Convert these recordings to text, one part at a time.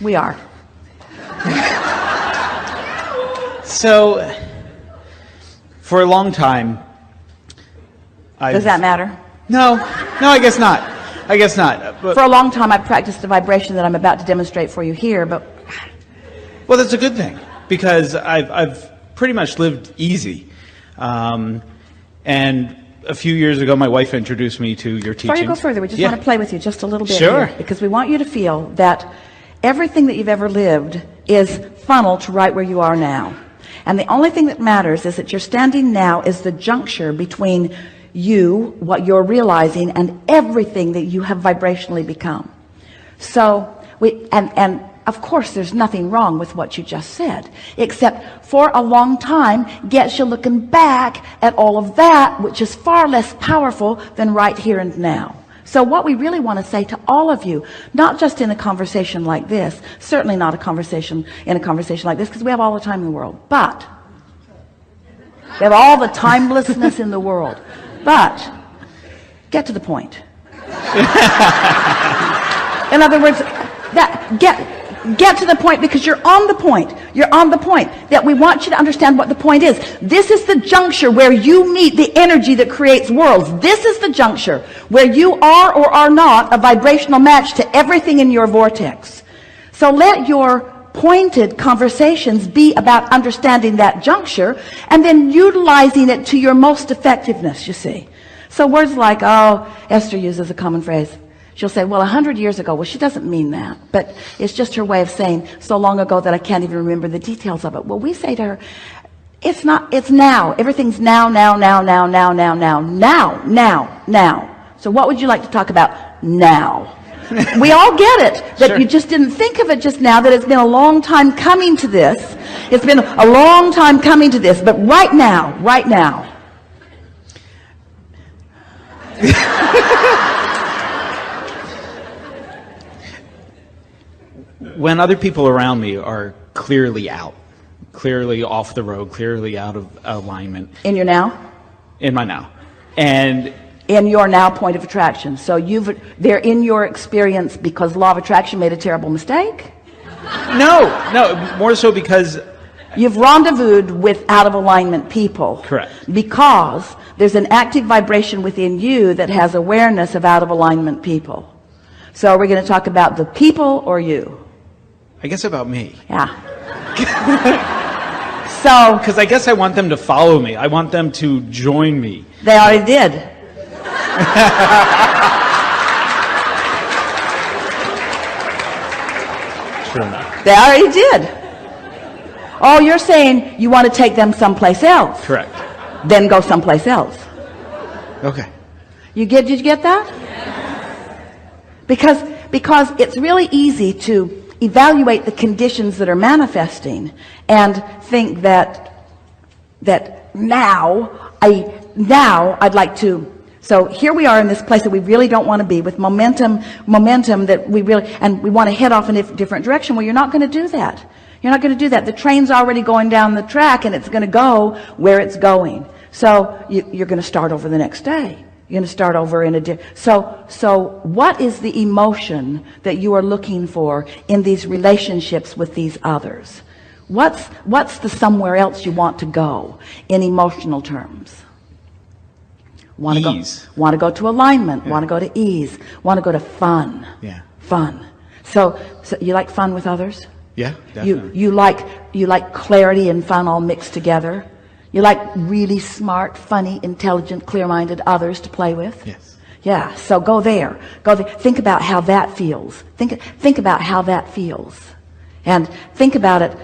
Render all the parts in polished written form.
We are. So, for a long time, Does that matter? No, I guess not. I guess not. But, For a long time, I've practiced the vibration that I'm about to demonstrate for you here, but... Well, that's a good thing, because I've pretty much lived easy. And a few years ago, my wife introduced me to your teachings. Before you go further, we just want to play with you just a little bit Sure. here, because we want you to feel that everything that you've ever lived is funneled to right where you are now. And the only thing that matters is that you're standing now is the juncture between you, what you're realizing, and everything that you have vibrationally become. So and of course there's nothing wrong with what you just said, except for a long time gets you looking back at all of that, which is far less powerful than right here and now. So what we really want to say to all of you, not just in a conversation like this, certainly not in a conversation like this, because we have all the time in the world, but we have all the timelessness in the world, but get to the point. In other words, get to the point, because you're on the point. You're on the point that we want you to understand what the point is. This is the juncture where you meet the energy that creates worlds. This is the juncture where you are or are not a vibrational match to everything in your vortex. So let your pointed conversations be about understanding that juncture and then utilizing it to your most effectiveness, you see. So words like, oh, Esther uses a common phrase. She'll say, well, 100 years ago. Well, she doesn't mean that, but it's just her way of saying so long ago that I can't even remember the details of it. Well, we say to her, it's not, it's now. Everything's now. So what would you like to talk about now? We all get it, that you just didn't think of it just now, that it's been a long time coming to this. It's been a long time coming to this, but right now. When other people around me are clearly out, clearly off the road, clearly out of alignment. In your now? In my now. And in your now point of attraction. So they're in your experience because law of attraction made a terrible mistake? No, more so because you've rendezvoused with out of alignment people. Correct. Because there's an active vibration within you that has awareness of out of alignment people. So are we going to talk about the people or you? I guess about me. Yeah. So, because I guess I want them to follow me. I want them to join me. They already did. True enough. They already did. Oh, you're saying you want to take them someplace else. Correct. Then go someplace else. Okay. Did you get that? Because it's really easy to evaluate the conditions that are manifesting and think that now I'd like to. So here we are in this place that we really don't want to be, with momentum that we really, and we want to head off in a different direction. Well, you're not going to do that. You're not going to do that. The train's already going down the track and it's going to go where it's going. So you're going to start over the next day. You're going to start over in a so what is the emotion that you are looking for in these relationships with these others? What's the somewhere else you want to go in emotional terms? Want to go to alignment, want to go to ease, want to go to fun. Yeah. Fun. So you like fun with others? Yeah, definitely. You like clarity and fun all mixed together? You like really smart, funny, intelligent, clear-minded others to play with? Yes. Yeah, so go there. Think about how that feels. Think about how that feels. And think about it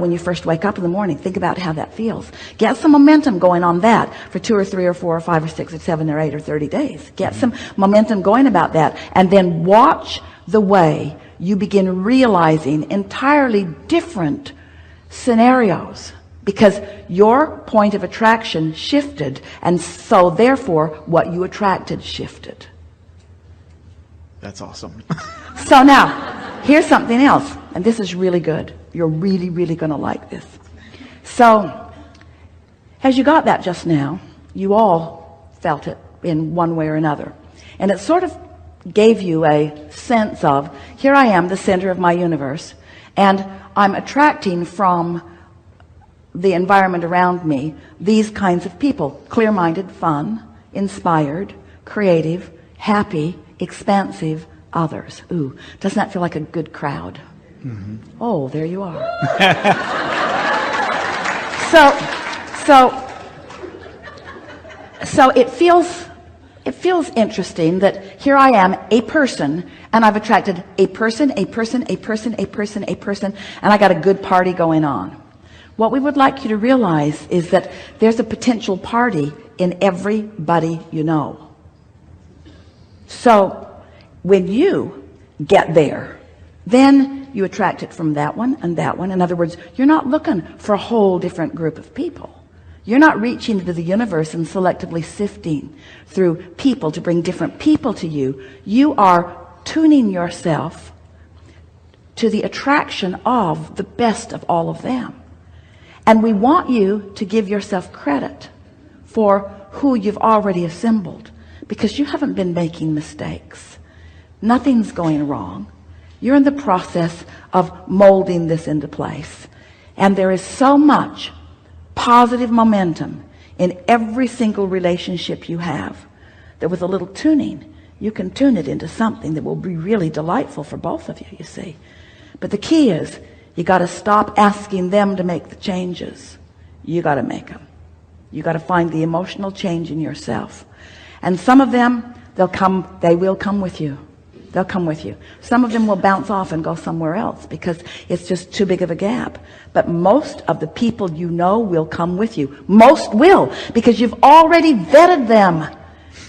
when you first wake up in the morning. Think about how that feels. Get some momentum going on that for 2 or 3 or 4 or 5 or 6 or 7 or 8 or 30 days. Get some momentum going about that. And then watch the way you begin realizing entirely different scenarios. Because your point of attraction shifted, and so therefore what you attracted shifted. That's awesome. So now, here's something else, and this is really good. You're really, really going to like this. So, as you got that just now, you all felt it in one way or another. And it's sort of gave you a sense of, here I am, the center of my universe, and I'm attracting from the environment around me these kinds of people: clear-minded, fun, inspired, creative, happy, expansive, others. Ooh, doesn't that feel like a good crowd? Mm-hmm. Oh, there you are. So it feels interesting that here I am, a person, and I've attracted a person, and I got a good party going on. What we would like you to realize is that there's a potential party in everybody you know. So when you get there, then you attract it from that one and that one. In other words, you're not looking for a whole different group of people. You're not reaching into the universe and selectively sifting through people to bring different people to you. You are tuning yourself to the attraction of the best of all of them. And we want you to give yourself credit for who you've already assembled, because you haven't been making mistakes. Nothing's going wrong. You're in the process of molding this into place. And there is so much positive momentum in every single relationship you have that with a little tuning, you can tune it into something that will be really delightful for both of you, you see. But the key is, you got to stop asking them to make the changes. You got to make them. You got to find the emotional change in yourself. And some of them, they will come with you. They'll come with you. Some of them will bounce off and go somewhere else because it's just too big of a gap. But most of the people you know will come with you. Most will, because you've already vetted them.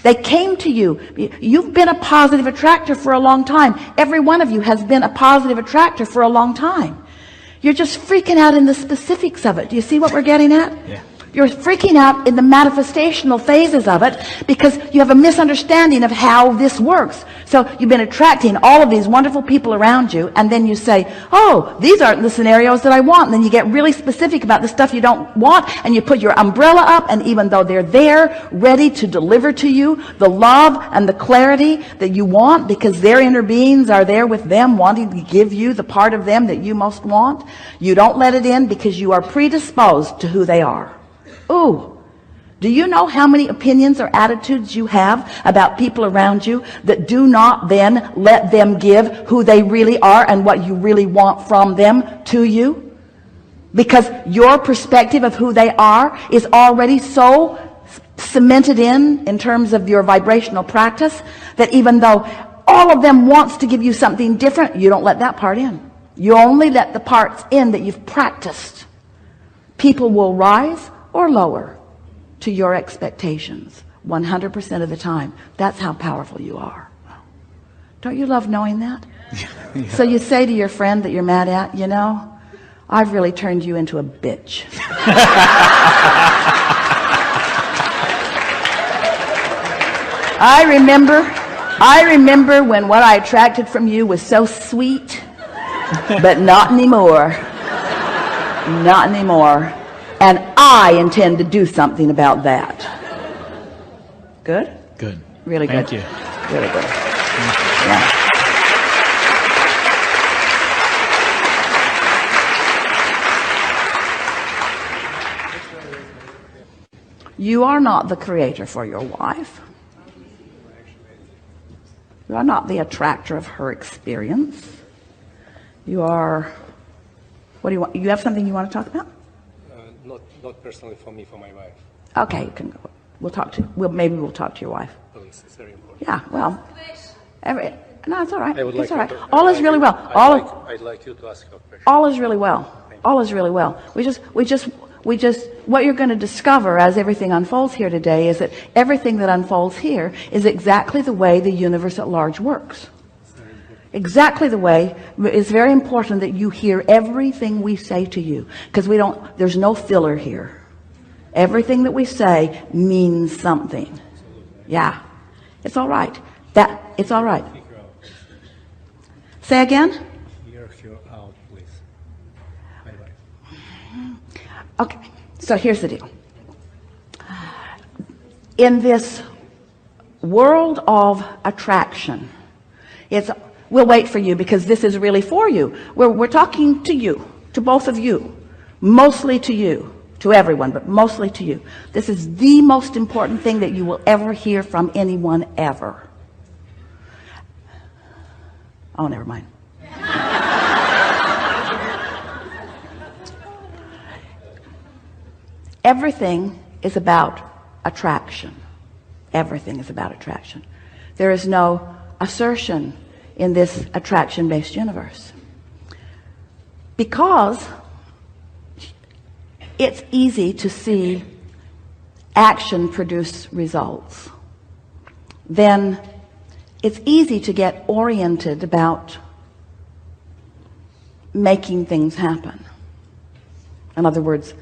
They came to you. You've been a positive attractor for a long time. Every one of you has been a positive attractor for a long time. You're just freaking out in the specifics of it. Do you see what we're getting at? Yeah. You're freaking out in the manifestational phases of it because you have a misunderstanding of how this works. So you've been attracting all of these wonderful people around you, and then you say, oh, these aren't the scenarios that I want. And then you get really specific about the stuff you don't want, and you put your umbrella up, and even though they're there, ready to deliver to you the love and the clarity that you want, because their inner beings are there with them, wanting to give you the part of them that you most want, you don't let it in because you are predisposed to who they are. Ooh, do you know how many opinions or attitudes you have about people around you that do not then let them give who they really are and what you really want from them to you? Because your perspective of who they are is already so cemented in terms of your vibrational practice that even though all of them wants to give you something different, you don't let that part in. You only let the parts in that you've practiced. People will rise or lower to your expectations 100% of the time. That's how powerful you are. Don't you love knowing that? Yeah. So you say to your friend that you're mad at, you know, I've really turned you into a bitch. I remember when what I attracted from you was so sweet, but not anymore. Not anymore. And I intend to do something about that. Good? Good. Really good. Thank you. Really good. Yeah. You are not the creator for your wife. You are not the attractor of her experience. You are, what do you want? You have something you want to talk about? Not personally for me, for my wife. Okay, you can go. Maybe we'll talk to your wife. Please, it's very important. Yeah, well, no, it's all right. I would It's like all right. you to- All is really well. I'd like you to ask her question. All is really well. All is really well. We just, what you're going to discover as everything unfolds here today is that everything that unfolds here is exactly the way the universe at large works. Exactly the way. It's very important that you hear everything we say to you, because there's no filler here. Everything that we say means something. Yeah. It's all right. It's all right. Say again? Hear her out, please. Bye-bye. Okay. So here's the deal. In this world of attraction, we'll wait for you because this is really for you. We're talking to you, to both of you, mostly to you, to everyone, but mostly to you. This is the most important thing that you will ever hear from anyone ever. Oh, never mind. Everything is about attraction. Everything is about attraction. There is no assertion in this attraction-based universe. Because it's easy to see action produce results, then it's easy to get oriented about making things happen. In other words,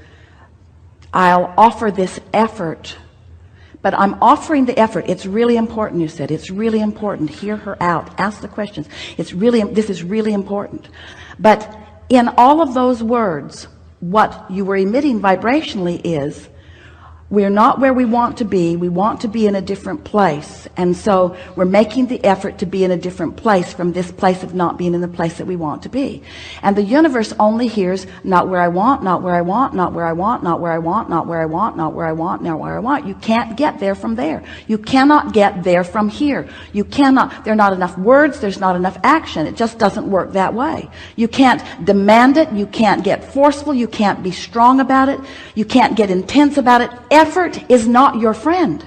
I'll offer this effort, but I'm offering the effort. It's really important, you said. It's really important. Hear her out. Ask the questions. This is really important. But in all of those words, what you were emitting vibrationally is, we're not where we want to be. We want to be in a different place. And so we're making the effort to be in a different place from this place of not being in the place that we want to be. And the universe only hears, not where I want, not where I want, not where I want, not where I want, not where I want, not where I want, not where I want. You can't get there from there. You cannot get there from here. You cannot. There are not enough words. There's not enough action. It just doesn't work that way. You can't demand it. You can't get forceful. You can't be strong about it. You can't get intense about it. Effort is not your friend.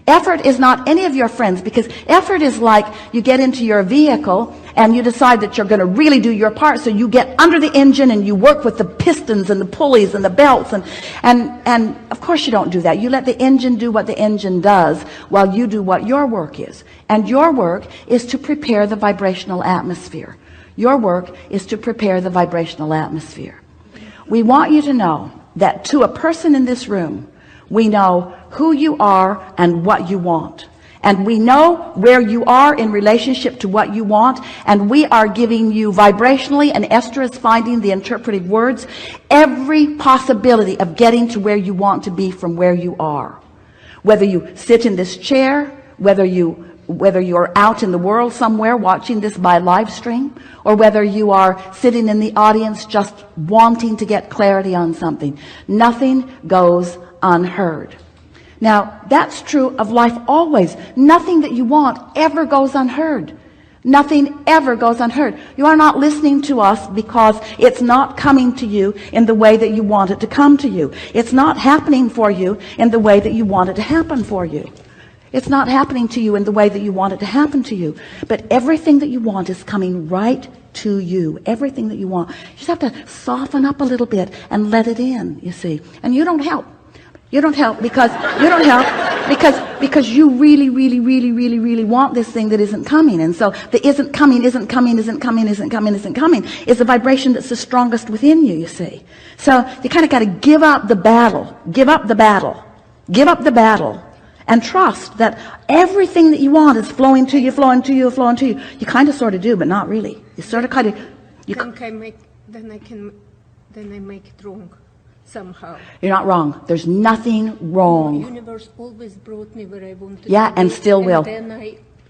Effort is not any of your friends, because effort is like you get into your vehicle and you decide that you're going to really do your part, so you get under the engine and you work with the pistons and the pulleys and the belts, and of course you don't do that. You let the engine do what the engine does while you do what your work is. And your work is to prepare the vibrational atmosphere. Your work is to prepare the vibrational atmosphere. We want you to know that to a person in this room, we know who you are and what you want. And we know where you are in relationship to what you want. And we are giving you vibrationally, and Esther is finding the interpretive words, every possibility of getting to where you want to be from where you are. Whether you sit in this chair, whether you're out in the world somewhere watching this by live stream, or whether you are sitting in the audience just wanting to get clarity on something, nothing goes unheard. Now, that's true of life always. Nothing that you want ever goes unheard. Nothing ever goes unheard. You are not listening to us because it's not coming to you in the way that you want it to come to you. It's not happening for you in the way that you want it to happen for you. It's not happening to you in the way that you want it to happen to you. But everything that you want is coming right to you. Everything that you want. You just have to soften up a little bit and let it in, you see. And you don't help. You don't help because you really want this thing that isn't coming. And so the isn't coming is a vibration that's the strongest within you, you see. So you kind of got to give up the battle, and trust that everything that you want is flowing to you. You kind of sort of do, but not really. You sort of kind of, then I make it wrong. Somehow. You're not wrong. There's nothing wrong. The universe always brought me where I wanted to be.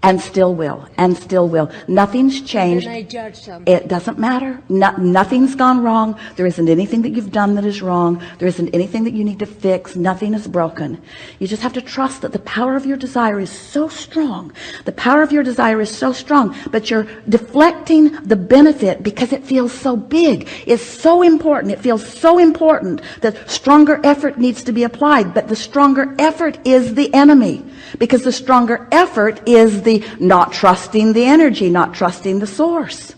and still will. And still will. Nothing's changed. And then I judge something. It doesn't matter. Nothing's gone wrong. There isn't anything that you've done that is wrong. There isn't anything that you need to fix. Nothing is broken. You just have to trust that the power of your desire is so strong. The power of your desire is so strong, but you're deflecting the benefit because it feels so big. It's so important. It feels so important that stronger effort needs to be applied, but the stronger effort is the enemy, because the stronger effort is the not trusting the energy, not trusting the source.